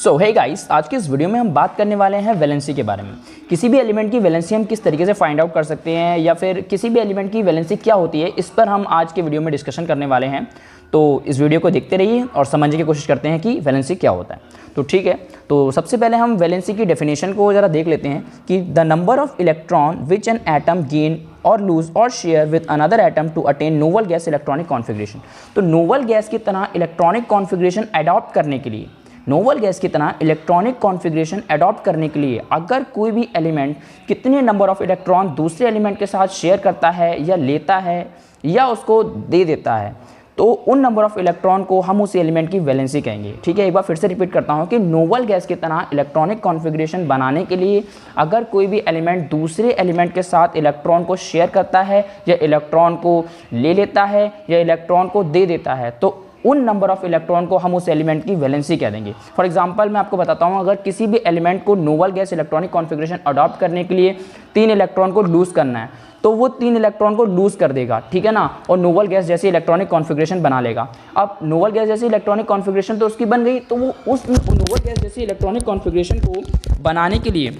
सो hey guys, आज के इस वीडियो में हम बात करने वाले हैं वैलेंसी के बारे में। किसी भी एलिमेंट की वैलेंसी हम किस तरीके से फाइंड आउट कर सकते हैं या फिर किसी भी एलिमेंट की वैलेंसी क्या होती है, इस पर हम आज के वीडियो में डिस्कशन करने वाले हैं। तो इस वीडियो को देखते रहिए और समझने की कोशिश करते हैं कि वैलेंसी क्या होता है। तो ठीक है, तो सबसे पहले हम वैलेंसी की डेफिनेशन को ज़रा देख लेते हैं कि the number of electron which an atom gain और लूज और share with another atom to attain noble gas electronic configuration. तो नोवल गैस की तरह इलेक्ट्रॉनिक कॉन्फिगरेशन अडॉप्ट करने के लिए नोवल गैस की तरह इलेक्ट्रॉनिक कॉन्फ़िगरेशन अडॉप्ट करने के लिए अगर कोई भी एलिमेंट कितने नंबर ऑफ इलेक्ट्रॉन दूसरे एलिमेंट के साथ शेयर करता है या लेता है या उसको दे देता है, तो उन नंबर ऑफ इलेक्ट्रॉन को हम उस एलिमेंट की वैलेंसी कहेंगे। ठीक है, एक बार फिर से रिपीट करता हूं कि नोवल गैस की तरह इलेक्ट्रॉनिक कॉन्फ़िगरेशन बनाने के लिए अगर कोई भी एलिमेंट दूसरे एलिमेंट के साथ इलेक्ट्रॉन को शेयर करता है या इलेक्ट्रॉन को ले लेता है या इलेक्ट्रॉन को दे देता है, तो उन नंबर ऑफ इलेक्ट्रॉन को हम उस एलिमेंट की वैलेंसी कह देंगे। फॉर एग्जांपल मैं आपको बताता हूं, अगर किसी भी एलिमेंट को novel gas electronic configuration adopt करने के लिए 3 इलेक्ट्रॉन को लूज करना है, तो वो 3 इलेक्ट्रॉन को लूज कर देगा, ठीक है ना, और नोवल गैस जैसी इलेक्ट्रॉनिक कॉन्फ़िगरेशन बना लेगा। अब नोवल गैस जैसी इलेक्ट्रॉनिक कॉन्फ़िगरेशन तो उसकी बन गई, तो वो उस नोवल गैस जैसी इलेक्ट्रॉनिक कॉन्फ़िगरेशन को बनाने के लिए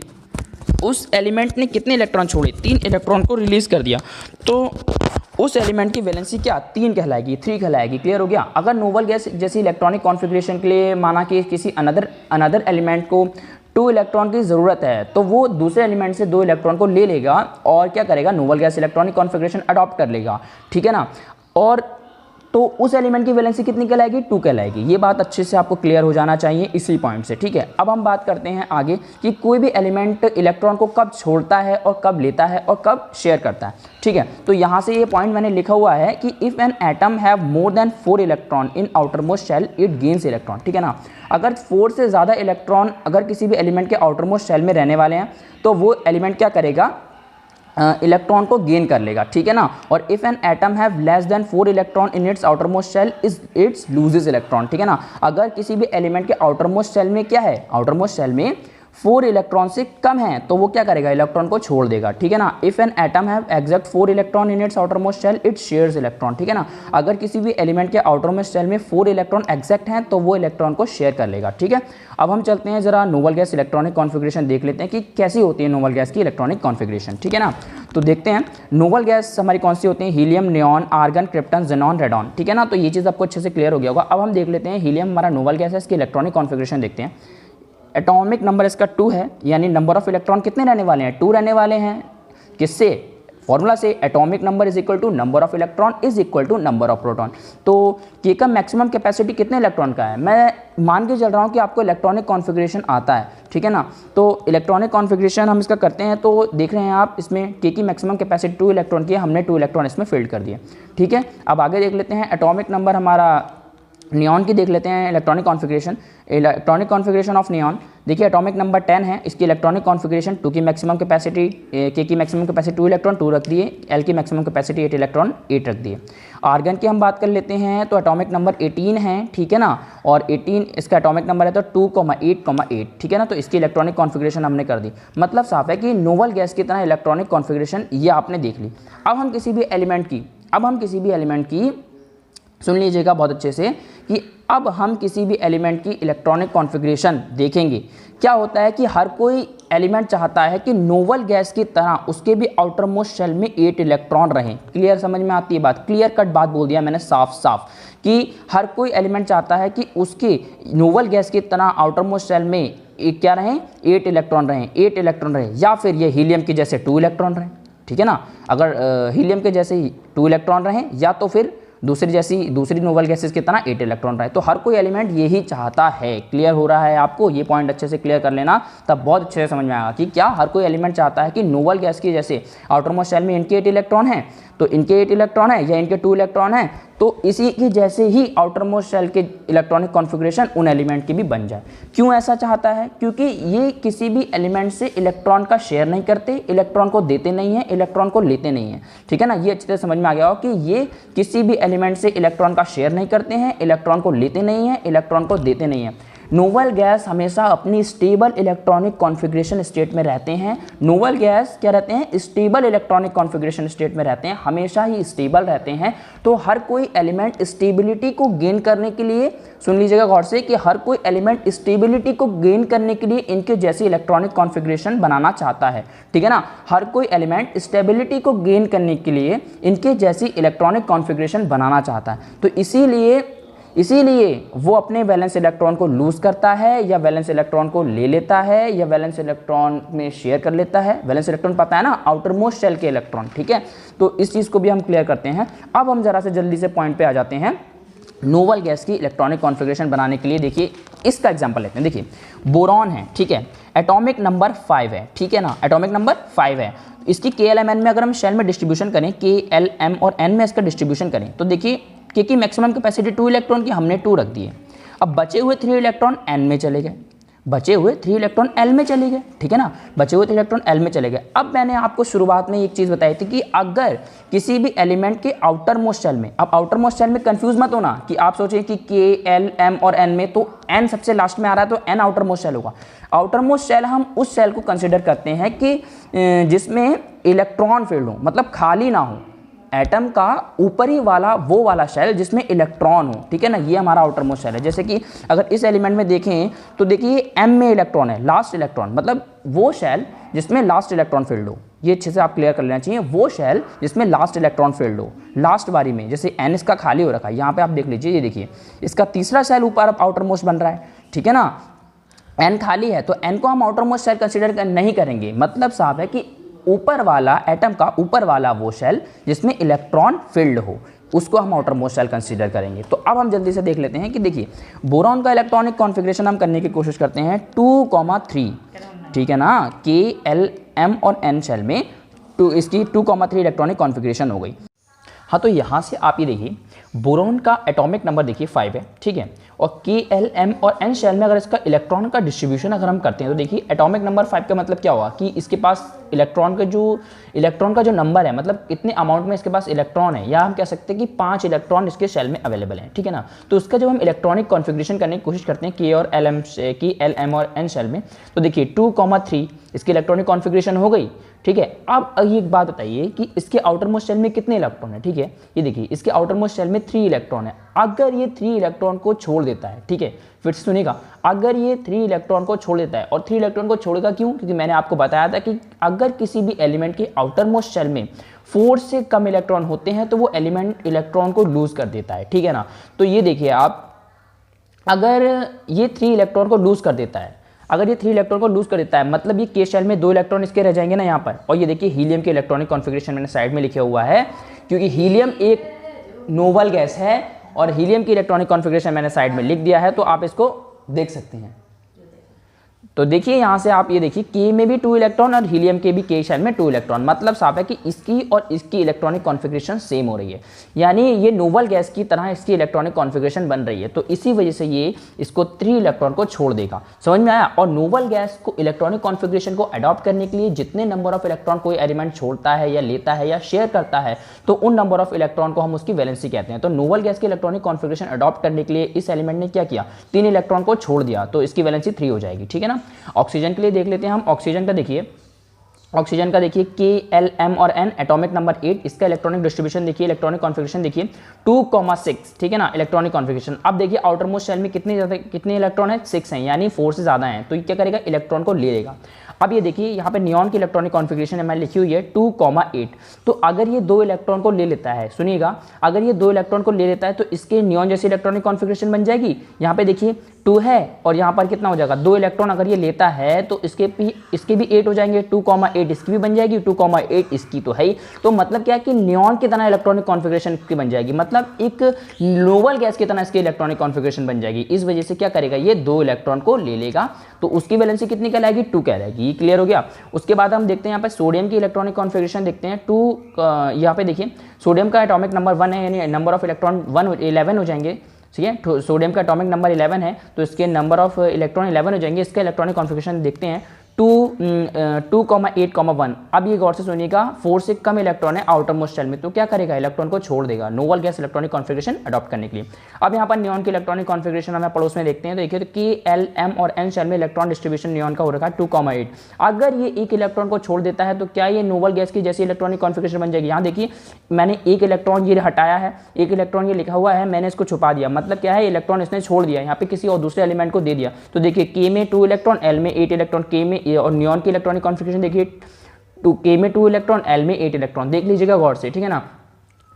उस एलिमेंट ने कितने इलेक्ट्रॉन छोड़े, 3 इलेक्ट्रॉन को रिलीज़ कर दिया, तो उस एलिमेंट की वैलेंसी क्या 3 कहलाएगी, 3 कहलाएगी। क्लियर हो गया। अगर नोवल गैस जैसी इलेक्ट्रॉनिक कॉन्फ़िगरेशन के लिए माना कि किसी अनदर एलिमेंट को 2 इलेक्ट्रॉन की ज़रूरत है, तो वो दूसरे एलिमेंट से 2 इलेक्ट्रॉन को ले लेगा और क्या करेगा, novel gas electronic configuration adopt कर लेगा, ठीक है ना। और तो उस एलिमेंट की वैलेंसी कितनी कहलाएगी, 2 कहलाएगी। ये बात अच्छे से आपको क्लियर हो जाना चाहिए इसी पॉइंट से। ठीक है, अब हम बात करते हैं आगे कि कोई भी एलिमेंट इलेक्ट्रॉन को कब छोड़ता है और कब लेता है और कब शेयर करता है। ठीक है, तो यहाँ से ये पॉइंट मैंने लिखा हुआ है कि if an atom have more than 4 electron in outer most shell it gains electron. ठीक है ना, अगर 4 से ज़्यादा इलेक्ट्रॉन अगर किसी भी एलिमेंट के आउटर मोस्ट शेल में रहने वाले हैं, तो वो एलिमेंट क्या करेगा, इलेक्ट्रॉन को गेन कर लेगा, ठीक है ना। और if an atom have less than 4 electron in its outer most shell its loses electron. ठीक है ना, अगर किसी भी एलिमेंट के आउटर मोस्ट शेल में क्या है, आउटर मोस्ट शेल में 4 इलेक्ट्रॉन से कम है, तो वो क्या करेगा, इलेक्ट्रॉन को छोड़ देगा, ठीक है ना। If an atom have exact 4 electron in its outer most shell it shares electron. ठीक है ना, अगर किसी भी एलिमेंट के आउटर मोस्ट शेल में 4 इलेक्ट्रॉन एग्जैक्ट हैं, तो वो इलेक्ट्रॉन को शेयर कर लेगा। ठीक है, अब हम चलते हैं जरा नोवल गैस इलेक्ट्रॉनिक कॉन्फ़िगरेशन देख लेते हैं कि कैसी होती है नोवल गैस की इलेक्ट्रॉनिक कॉन्फ़िगरेशन। ठीक है ना, तो देखते हैं नोवल गैस हमारी कौन सी होती है, helium, neon, argon, krypton, xenon, radon. ठीक है ना, तो ये चीज़ आपको अच्छे से क्लियर हो गया होगा। अब हम देख लेते हैं हीलियम हमारा नोवल गैस है, इसकी इलेक्ट्रॉनिक कॉन्फ़िगरेशन देखते हैं। एटॉमिक नंबर इसका 2 है, यानी नंबर ऑफ इलेक्ट्रॉन कितने रहने वाले हैं, 2 रहने वाले हैं। किससे, फॉर्मूला से, atomic number is equal to number of electron is equal to number of proton. तो के का मैक्सिमम कैपेसिटी कितने इलेक्ट्रॉन का है, मैं मान के चल रहा हूँ कि आपको इलेक्ट्रॉनिक कॉन्फ़िगरेशन आता है, ठीक है ना। तो इलेक्ट्रॉनिक कॉन्फ़िगरेशन हम इसका करते हैं, तो देख रहे हैं आप इसमें के की मैक्सिमम कैपेसिटी 2 इलेक्ट्रॉन की है, हमने 2 इलेक्ट्रॉन इसमें फिल्ड कर दिए, ठीक है। अब आगे देख लेते हैं एटॉमिक नंबर हमारा नियॉन की देख लेते हैं इलेक्ट्रॉनिक कॉन्फ़िगरेशन ऑफ नियॉन। देखिए एटॉमिक नंबर 10 है, इसकी इलेक्ट्रॉनिक कॉन्फ़िगरेशन 2 की मैक्सिमम कैपेसिटी, के की मैक्सिमम कैपेसिटी 2 इलेक्ट्रॉन 2 रख दिए, एल की मैक्सिमम कैपेसिटी 8 इलेक्ट्रॉन 8 रख दिए। आर्गन की हम बात कर लेते हैं, तो एटॉमिक नंबर 18 है, ठीक है ना, और 18 इसका एटॉमिक नंबर है, तो 2,8,8, ठीक है ना। तो इसकी इलेक्ट्रॉनिक कॉन्फ़िगरेशन हमने कर दी। मतलब साफ है कि नोवल गैस की तरह इलेक्ट्रॉनिक कॉन्फ़िगरेशन ये आपने देख ली। अब हम किसी भी एलिमेंट की सुन लीजिएगा बहुत अच्छे से कि अब हम किसी भी एलिमेंट की इलेक्ट्रॉनिक कॉन्फ़िगरेशन देखेंगे। क्या होता है कि हर कोई एलिमेंट चाहता है कि नोवल गैस की तरह उसके भी आउटर मोस्ट शेल में 8 इलेक्ट्रॉन रहें। क्लियर समझ में आती है बात, क्लियर कट बात बोल दिया मैंने साफ साफ कि हर कोई एलिमेंट चाहता है कि उसके नोवल गैस की तरह आउटर मोस्ट शेल में क्या रहें, 8 इलेक्ट्रॉन रहें, या फिर ये हीलियम के जैसे 2 इलेक्ट्रॉन रहें, ठीक है ना। अगर हीलियम के जैसे 2 इलेक्ट्रॉन रहें या तो फिर दूसरी नोवल गैसेस की तरह 8 इलेक्ट्रॉन रहे, तो हर कोई एलिमेंट यही चाहता है। क्लियर हो रहा है आपको, ये पॉइंट अच्छे से क्लियर कर लेना, तब बहुत अच्छे से समझ में आएगा कि क्या हर कोई एलिमेंट चाहता है कि नोवल गैस की जैसे आउटर मोस्ट शेल में इनके 8 इलेक्ट्रॉन हैं, तो इनके 8 इलेक्ट्रॉन है या इनके 2 इलेक्ट्रॉन है, तो इसी की जैसे ही आउटर मोस्ट शेल के इलेक्ट्रॉनिक कॉन्फ़िगरेशन उन एलिमेंट की भी बन जाए। क्यों ऐसा चाहता है, क्योंकि ये किसी भी एलिमेंट से इलेक्ट्रॉन का शेयर नहीं करते, इलेक्ट्रॉन को देते नहीं हैं, इलेक्ट्रॉन को लेते नहीं हैं, ठीक है ना। ये अच्छे से समझ में आ गया हो कि ये किसी भी एलिमेंट से इलेक्ट्रॉन का शेयर नहीं करते हैं, इलेक्ट्रॉन को लेते नहीं हैं, इलेक्ट्रॉन को देते नहीं हैं। नोबल गैस हमेशा अपनी स्टेबल इलेक्ट्रॉनिक कॉन्फ़िगरेशन स्टेट में रहते हैं। नोबल गैस क्या रहते हैं? स्टेबल इलेक्ट्रॉनिक कॉन्फ़िगरेशन स्टेट में रहते हैं, हमेशा ही स्टेबल रहते हैं। तो हर कोई एलिमेंट स्टेबिलिटी को गेन करने के लिए, सुन लीजिएगा गौर से, कि हर कोई एलिमेंट स्टेबिलिटी को गेन करने के लिए इनके जैसी इलेक्ट्रॉनिक कॉन्फ़िगरेशन बनाना चाहता है, ठीक है ना। हर कोई एलिमेंट स्टेबिलिटी को गेन करने के लिए इनके जैसी इलेक्ट्रॉनिक कॉन्फ़िगरेशन बनाना चाहता है। तो इसीलिए वो अपने वैलेंस इलेक्ट्रॉन को लूज करता है, या वैलेंस इलेक्ट्रॉन को ले लेता है, या वैलेंस इलेक्ट्रॉन में शेयर कर लेता है। वैलेंस इलेक्ट्रॉन पता है ना, आउटर मोस्ट शेल के इलेक्ट्रॉन, ठीक है। तो इस चीज़ को भी हम क्लियर करते हैं। अब हम जरा से जल्दी से पॉइंट पे आ जाते हैं। नोबल गैस की इलेक्ट्रॉनिक कॉन्फ़िगरेशन बनाने के लिए देखिए इसका एग्जांपल लेते हैं। देखिए बोरॉन है, ठीक है, एटॉमिक नंबर 5 है, ठीक है ना, एटॉमिक नंबर 5 है। इसकी KLMN में अगर हम शेल में डिस्ट्रीब्यूशन करें, KLM और N में इसका डिस्ट्रीब्यूशन करें, तो देखिए के की मैक्सिमम कैपेसिटी 2 इलेक्ट्रॉन की हमने 2 रख दी है। अब बचे हुए 3 इलेक्ट्रॉन N में चले गए, बचे हुए 3 इलेक्ट्रॉन L में चले गए, ठीक है ना, बचे हुए 3 इलेक्ट्रॉन L में चले गए। अब मैंने आपको शुरुआत में एक चीज़ बताई थी कि अगर किसी भी एलिमेंट के आउटर मोस्ट शेल में, अब आउटर मोस्ट शेल में कंफ्यूज मत होना कि आप सोचें कि K, L, M और N में तो N सबसे लास्ट में आ रहा है तो N आउटर मोस्ट शेल होगा। आउटर मोस्ट शेल हम उस शेल को कंसिडर करते हैं कि जिसमें इलेक्ट्रॉन फील्ड हो, मतलब खाली ना हो, एटम का ऊपरी वाला वो वाला शेल जिसमें इलेक्ट्रॉन हो, ठीक है ना, ये हमारा आउटर मोस्ट शेल है। जैसे कि अगर इस एलिमेंट में देखें तो देखिए M में इलेक्ट्रॉन है, लास्ट इलेक्ट्रॉन, मतलब वो शेल जिसमें लास्ट इलेक्ट्रॉन फील्ड हो। ये अच्छे से आप क्लियर कर लेना चाहिए, वो शेल जिसमें लास्ट इलेक्ट्रॉन फील्ड हो लास्ट बारी में। जैसे N इसका खाली हो रखा है, यहाँ पे आप देख लीजिए, ये देखिए इसका तीसरा शेल ऊपर आउटर मोस्ट बन रहा है, ठीक है ना, N खाली है तो N को हम आउटर मोस्ट शेल कंसिडर नहीं करेंगे। मतलब साफ है कि ऊपर वाला एटम का ऊपर वाला वो शेल जिसमें इलेक्ट्रॉन फील्ड हो, उसको हम आउटर मोस्ट शेल कंसीडर करेंगे। तो अब हम जल्दी से देख लेते हैं कि देखिए बोरॉन का इलेक्ट्रॉनिक कॉन्फ़िगरेशन हम करने की कोशिश करते हैं 2,3, ठीक है ना, K, L, M और N शेल में इसकी 2,3 इलेक्ट्रॉनिक कॉन्फ़िगरेशन हो गई। हाँ, तो यहाँ से आप ये देखिए बोरॉन का एटॉमिक नंबर देखिए 5 है, ठीक है, और K, L, M और N शेल में अगर इसका इलेक्ट्रॉन का डिस्ट्रीब्यूशन अगर हम करते हैं तो देखिए एटॉमिक नंबर 5 का मतलब क्या हुआ कि इसके पास इलेक्ट्रॉन का जो नंबर है, मतलब इतने अमाउंट में इसके पास इलेक्ट्रॉन है, या हम कह सकते हैं कि 5 इलेक्ट्रॉन इसके शेल में अवेलेबल हैं, ठीक है ना। तो उसका जब हम इलेक्ट्रॉनिक कॉन्फ़िगरेशन करने की कोशिश करते हैं K, L, M और N शेल में, तो देखिए 2,3 इसकी इलेक्ट्रॉनिक कॉन्फ़िगरेशन हो गई, ठीक है। अब ये एक बात बताइए कि इसके आउटर मोस्ट शेल में कितने इलेक्ट्रॉन है, ठीक है, ये देखिए इसके आउटर मोस्ट शेल में 3 इलेक्ट्रॉन है। अगर ये 3 इलेक्ट्रॉन को छोड़ देता है, ठीक है, फिर से सुनिएगा, अगर ये 3 इलेक्ट्रॉन को छोड़ देता है, और 3 इलेक्ट्रॉन को छोड़ेगा क्यों? क्योंकि मैंने आपको बताया था कि अगर किसी भी एलिमेंट के आउटर मोस्ट शेल में 4 से कम इलेक्ट्रॉन होते हैं तो वो एलिमेंट इलेक्ट्रॉन को लूज कर देता है, ठीक है ना। तो ये देखिए आप, अगर ये 3 इलेक्ट्रॉन को लूज कर देता है, अगर ये 3 इलेक्ट्रॉन को लूज कर देता है, मतलब ये K शेल में 2 इलेक्ट्रॉन इसके रह जाएंगे ना यहाँ पर। और ये देखिए हीलियम के इलेक्ट्रॉनिक कॉन्फ़िगरेशन मैंने साइड में लिखा हुआ है, क्योंकि हीलियम एक नोबल गैस है और हीलियम की इलेक्ट्रॉनिक कॉन्फ़िगरेशन मैंने साइड में लिख दिया है, तो आप इसको देख सकते हैं। तो देखिए यहाँ से आप ये देखिए K में भी 2 इलेक्ट्रॉन और हीलियम के भी K शेल में 2 इलेक्ट्रॉन, मतलब साफ है कि इसकी और इसकी इलेक्ट्रॉनिक कॉन्फ़िगरेशन सेम हो रही है, यानी ये नोबल गैस की तरह इसकी इलेक्ट्रॉनिक कॉन्फ़िगरेशन बन रही है। तो इसी वजह से ये इसको 3 इलेक्ट्रॉन को छोड़ देगा, समझ में आया। और नोबल गैस को इलेक्ट्रॉनिक कॉन्फ़िगरेशन को अडॉप्ट करने के लिए जितने नंबर ऑफ इलेक्ट्रॉन कोई एलिमेंट छोड़ता है या लेता है या शेयर करता है, तो उन नंबर ऑफ इलेक्ट्रॉन को हम उसकी वैलेंसी कहते हैं। तो नोबल गैस की इलेक्ट्रॉनिक कॉन्फ़िगरेशन अडॉप्ट करने के लिए इस एलिमेंट ने क्या किया, 3 इलेक्ट्रॉन को छोड़ दिया, तो इसकी वैलेंसी 3 हो जाएगी, ठीक है ना। ऑक्सीजन लिए देख लेते हैं हम। ऑक्सीजन का देखिए K, L, M और N, एटॉमिक नंबर 8, इसका इलेक्ट्रॉनिक डिस्ट्रीब्यूशन देखिए, इलेक्ट्रॉनिक कॉन्फ़िगरेशन देखिए 2,6, ठीक है ना, इलेक्ट्रॉनिक कॉन्फ़िगरेशन। अब देखिए आउटर मोस्ट शेल में कितने इलेक्ट्रॉन है, 6 हैं, यानी 4 से ज़्यादा हैं, तो ये क्या करेगा, इलेक्ट्रॉन को ले लेगा। अब ये देखिए यहाँ पे नियॉन की इलेक्ट्रॉनिक कॉन्फ़िगरेशन है, मैंने लिखी हुई है 2,8। तो अगर ये 2 इलेक्ट्रॉन को ले लेता है, सुनिएगा, अगर ये 2 इलेक्ट्रॉन को ले लेता है तो इसके नियॉन जैसी इलेक्ट्रॉनिक कॉन्फ़िगरेशन बन जाएगी। यहाँ पे देखिए 2 है और यहाँ पर कितना हो जाएगा, 2 इलेक्ट्रॉन अगर ये लेता है तो इसके भी 8 हो जाएंगे, 2,8 इसकी भी बन जाएगी, 2,8 इसकी तो है ही। तो मतलब क्या है कि नियॉन की तरह इलेक्ट्रॉनिक कॉन्फ़िगरेशन की बन जाएगी, मतलब एक नोबल गैस की तरह इसकी इलेक्ट्रॉनिक कॉन्फ़िगरेशन बन जाएगी। इस वजह से क्या करेगा, ये 2 इलेक्ट्रॉन को ले लेगा, तो उसकी वैलेंसी कितनी कहलाएगी, 2 कहलाएगी। ये क्लियर हो गया। उसके बाद हम देखते हैं यहाँ पे सोडियम की इलेक्ट्रॉनिक कॉन्फ़िगरेशन देखते हैं। यहाँ पे देखिए सोडियम का एटॉमिक नंबर 1 है, यानी नंबर ऑफ इलेक्ट्रॉन 11 हो जाएंगे, ठीक है। सोडियम का एटॉमिक नंबर 11 है तो इसके नंबर ऑफ इलेक्ट्रॉन 11 हो जाएंगे। इसका इलेक्ट्रॉनिक कॉन्फ़िगरेशन देखते हैं 2,8,1। अब ये गौर से सुनिएगा, 4 से कम इलेक्ट्रॉन है आउटर मोस्ट शेल में, तो क्या करेगा, इलेक्ट्रॉन को छोड़ देगा novel gas electronic configuration adopt करने के लिए। अब यहाँ पर नियॉन की इलेक्ट्रॉनिक कॉन्फ़िगरेशन हमें पड़ोस में देखते हैं, तो देखिए तो K, L, M और N शेल में इलेक्ट्रॉन डिस्ट्रीब्यूशन नियॉन का हो रखा है 2,8। अगर ये एक इलेक्ट्रॉन को छोड़ देता है तो क्या ये नोवल गैस की जैसी इलेक्ट्रॉनिक कॉन्फ़िगरेशन बन जाएगी। यहाँ देखिए मैंने एक इलेक्ट्रॉन ये हटाया है, एक इलेक्ट्रॉन ये लिखा हुआ है, मैंने इसको छुपा दिया, मतलब क्या है, इलेक्ट्रॉन इसने छोड़ दिया, यहाँ पे किसी और दूसरे एलिमेंट को दे दिया। तो देखिए K में 2 इलेक्ट्रॉन, L में 8 इलेक्ट्रॉन, K में और नियॉन की इलेक्ट्रॉनिक कॉन्फ़िगरेशन देखिए, K में 2 इलेक्ट्रॉन, L में 8 इलेक्ट्रॉन, देख लीजिएगा गौर से, ठीक है ना।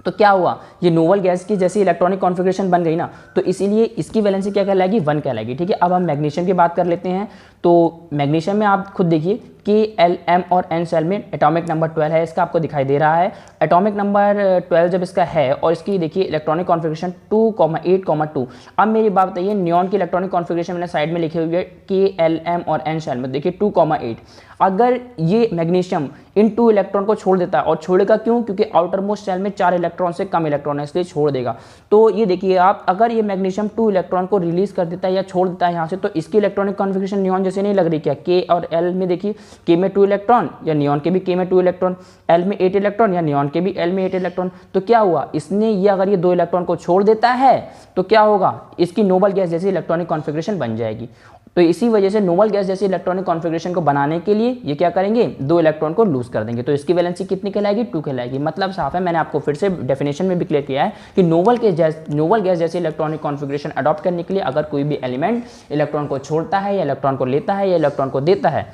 तो क्या हुआ, ये नोवल गैस की जैसी इलेक्ट्रॉनिक कॉन्फ़िगरेशन बन गई ना, तो इसीलिए इसकी वैलेंसी क्या कहलाएगी, 1 कहलाएगी, ठीक है। अब हम मैग्नीशियम की बात कर लेते हैं। तो मैग्नीशियम में आप खुद देखिए K, L, M और N सेल में एटॉमिक नंबर 12 है, इसका आपको दिखाई दे रहा है। एटॉमिक नंबर 12 जब इसका है और इसकी देखिए इलेक्ट्रॉनिक कॉन्फ़िगरेशन 2,8,2। अब मेरी बात बताइए, नियॉन की इलेक्ट्रॉनिक कॉन्फ़िगरेशन मैंने साइड में लिखी हुई है K, L, M और N सेल में, देखिए 2,8। अगर ये मैग्नीशियम इन 2 इलेक्ट्रॉन को छोड़ देता है, और छोड़ेगा क्यों, क्योंकि आउटर मोस्ट शेल में 4 इलेक्ट्रॉन से कम इलेक्ट्रॉन है, इसलिए छोड़ देगा। तो ये देखिए आप, अगर ये मैग्नीशियम 2 इलेक्ट्रॉन को रिलीज कर देता है या छोड़ देता है यहाँ से, तो इसकी इलेक्ट्रॉनिक कॉन्फ़िगरेशन नियॉन जैसे नहीं लग रही क्या। K और L में देखिए K में 2 इलेक्ट्रॉन या नियॉन के भी K में 2 इलेक्ट्रॉन, L में 8 इलेक्ट्रॉन या नियॉन के भी L में 8 इलेक्ट्रॉन। तो क्या हुआ, इसने ये अगर ये 2 इलेक्ट्रॉन को छोड़ देता है तो क्या होगा, इसकी नोबल गैस जैसी इलेक्ट्रॉनिक कॉन्फ़िगरेशन बन जाएगी। तो इसी वजह से नोबल गैस जैसी इलेक्ट्रॉनिक कॉन्फ़िगरेशन को बनाने के लिए ये क्या करेंगे, 2 इलेक्ट्रॉन को लूज कर देंगे, तो इसकी वैलेंसी कितनी कहलाएगी, 2 कहलाएगी। मतलब साफ है, मैंने आपको फिर से डेफिनेशन में भी क्लियर किया है कि नोबल गैस जैसी इलेक्ट्रॉनिक कॉन्फ़िगरेशन अडॉप्ट करने के लिए अगर कोई भी एलिमेंट इलेक्ट्रॉन को छोड़ता है या इलेक्ट्रॉन को लेता है या इलेक्ट्रॉन को देता है,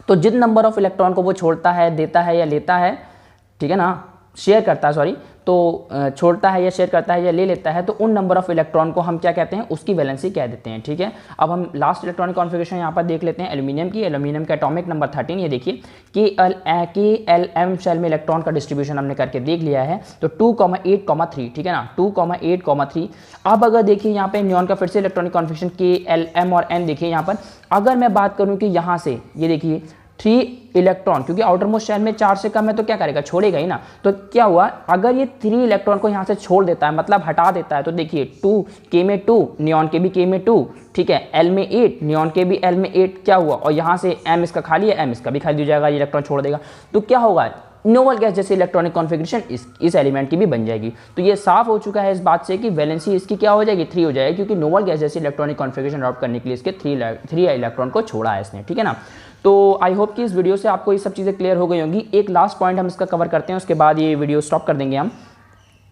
तो जिन नंबर ऑफ इलेक्ट्रॉन को वो छोड़ता है, देता है या लेता है, ठीक है ना, शेयर करता है, सॉरी, तो छोड़ता है या शेयर करता है या ले लेता है, तो उन नंबर ऑफ इलेक्ट्रॉन को हम क्या कहते हैं, उसकी वैलेंसी कह देते हैं, ठीक है। अब हम लास्ट इलेक्ट्रॉनिक कॉन्फ़िगरेशन यहाँ पर देख लेते हैं एल्यूमिनियम की। एल्यूमिनियम का एटॉमिक नंबर 13, ये देखिए KLM शेल में इलेक्ट्रॉन का डिस्ट्रीब्यूशन हमने करके देख लिया है, तो 2,8,3, ठीक है ना, 2,8,3। अब अगर देखिए यहाँ पे नियॉन का फिर से इलेक्ट्रॉनिक कॉन्फ़िगरेशन KLM और N देखिए यहाँ पर, अगर मैं बात करूँ कि यहाँ से ये देखिए 3 इलेक्ट्रॉन, क्योंकि आउटर मोस्ट शेल में 4 से कम है तो क्या करेगा, छोड़ेगा ही ना। तो क्या हुआ, अगर ये 3 इलेक्ट्रॉन को यहाँ से छोड़ देता है, मतलब हटा देता है, तो देखिए 2 K में 2, नियॉन के भी K में 2, ठीक है, L में 8, नियॉन के भी L में 8, क्या हुआ, और यहाँ से M इसका खाली है, M इसका भी खाली हो जाएगा, ये इलेक्ट्रॉन छोड़ देगा, तो क्या होगा, नोबल गैस जैसी इलेक्ट्रॉनिक कॉन्फ़िगरेशन इस एलिमेंट की भी बन जाएगी। तो ये साफ हो चुका है इस बात से कि वैलेंसी इसकी क्या हो जाएगी, 3 हो जाएगी, क्योंकि नोबल गैस जैसी इलेक्ट्रॉनिक कॉन्फ़िगरेशन अडॉप्ट करने के लिए इसके 3 इलेक्ट्रॉन को छोड़ा है इसने, ठीक है ना। तो आई होप कि इस वीडियो से आपको ये सब चीज़ें क्लियर हो गई होंगी। एक लास्ट पॉइंट हम इसका कवर करते हैं, उसके बाद ये वीडियो स्टॉप कर देंगे हम।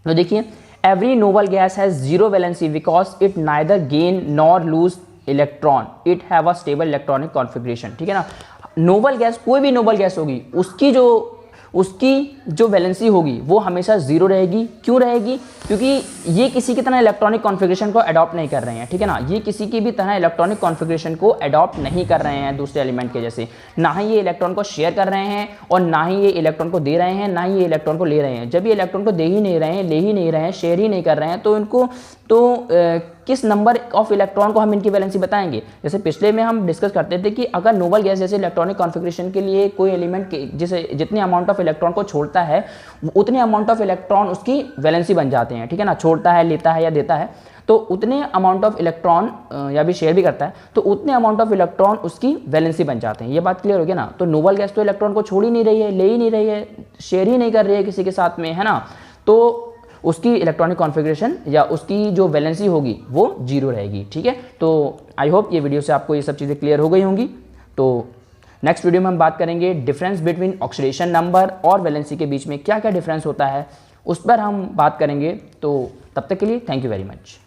तो देखिए, every noble gas has 0 valency because it neither gain nor loose electron, it have a stable electronic configuration, ठीक है ना। नोबल गैस, कोई भी नोबल गैस होगी, उसकी जो वैलेंसी होगी वो हमेशा 0 रहेगी। क्यों रहेगी, क्योंकि ये किसी की तरह इलेक्ट्रॉनिक कॉन्फ़िगरेशन को अडॉप्ट नहीं कर रहे हैं, ठीक है ना, ये किसी की भी तरह इलेक्ट्रॉनिक कॉन्फ़िगरेशन को अडॉप्ट नहीं कर रहे हैं दूसरे एलिमेंट के जैसे। ना ही ये इलेक्ट्रॉन को शेयर कर रहे हैं और ना ही ये इलेक्ट्रॉन को दे रहे हैं, ना ही ये इलेक्ट्रॉन को ले रहे हैं। जब ये इलेक्ट्रॉन को दे ही नहीं रहे हैं, ले ही नहीं रहे हैं, शेयर ही नहीं कर रहे हैं, तो इनको किस नंबर ऑफ इलेक्ट्रॉन को हम इनकी वैलेंसी बताएंगे। जैसे पिछले में हम डिस्कस करते थे कि अगर नोबल गैस जैसे इलेक्ट्रॉनिक कॉन्फ़िगरेशन के लिए कोई एलिमेंट जिसे जितने अमाउंट ऑफ इलेक्ट्रॉन को छोड़ता है, उतने अमाउंट ऑफ इलेक्ट्रॉन उसकी वैलेंसी बन जाते हैं, ठीक है ना। छोड़ता है, लेता है या देता है, तो उतने अमाउंट ऑफ इलेक्ट्रॉन या भी शेयर भी करता है, तो उतने अमाउंट ऑफ इलेक्ट्रॉन उसकी वैलेंसी बन जाते हैं। ये बात क्लियर हो गया ना। तो नोबल गैस तो इलेक्ट्रॉन को छोड़ ही नहीं रही है, ले ही नहीं रही है, शेयर ही नहीं कर रही है किसी के साथ में, है ना, तो उसकी इलेक्ट्रॉनिक कॉन्फ़िगरेशन या उसकी जो वैलेंसी होगी वो 0 रहेगी, ठीक है। तो आई होप ये वीडियो से आपको ये सब चीज़ें क्लियर हो गई होंगी। तो नेक्स्ट वीडियो में हम बात करेंगे डिफरेंस बिटवीन ऑक्सीडेशन नंबर और वैलेंसी के बीच में क्या क्या डिफरेंस होता है, उस पर हम बात करेंगे। तो तब तक के लिए थैंक यू वेरी मच।